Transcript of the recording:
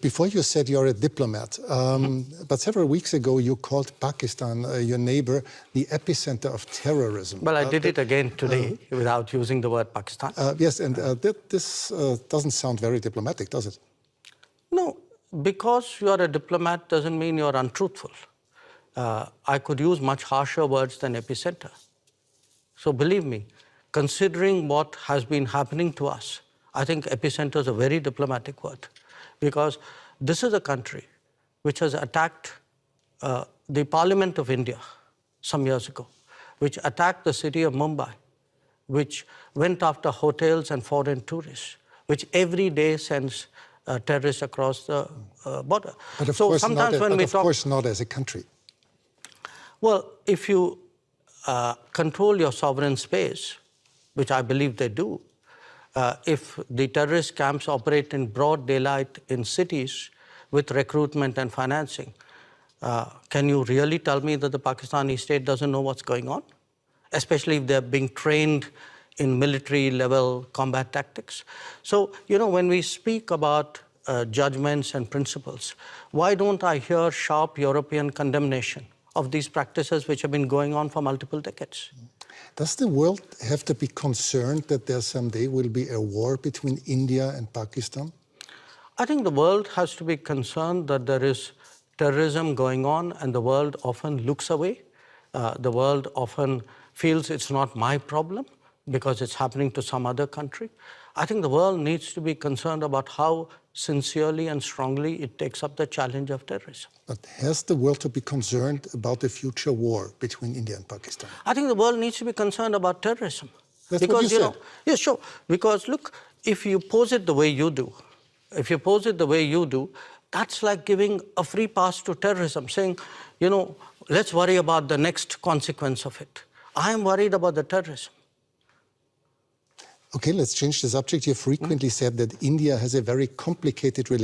Before you said you're a diplomat, but several weeks ago you called Pakistan, your neighbor, the epicenter of terrorism. Well, I did it again today without using the word Pakistan. Yes, and this doesn't sound very diplomatic, does it? No, because you are a diplomat doesn't mean you're untruthful. I could use much harsher words than epicenter. So believe me, considering what has been happening to us, I think epicenter is a very diplomatic word, because this is a country which has attacked the Parliament of India some years ago, which attacked the city of Mumbai, which went after hotels and foreign tourists, which every day sends terrorists across the border. But of course not as a country. Well, if you control your sovereign space, which I believe they do, if the terrorist camps operate in broad daylight in cities with recruitment and financing, can you really tell me that the Pakistani state doesn't know what's going on? Especially if they're being trained in military-level combat tactics. So, you know, when we speak about judgments and principles, why don't I hear sharp European condemnation of these practices which have been going on for multiple decades? Does the world have to be concerned that there someday will be a war between India and Pakistan? I think the world has to be concerned that there is terrorism going on, and the world often looks away. The world often feels it's not my problem because it's happening to some other country. I think the world needs to be concerned about how sincerely and strongly it takes up the challenge of terrorism. But has the world to be concerned about the future war between India and Pakistan? I think the world needs to be concerned about terrorism. That's what you said. Yeah, sure. Because look, if you pose it the way you do, that's like giving a free pass to terrorism, saying, you know, let's worry about the next consequence of it. I am worried about the terrorism. Okay, let's change the subject. You frequently said that India has a very complicated relationship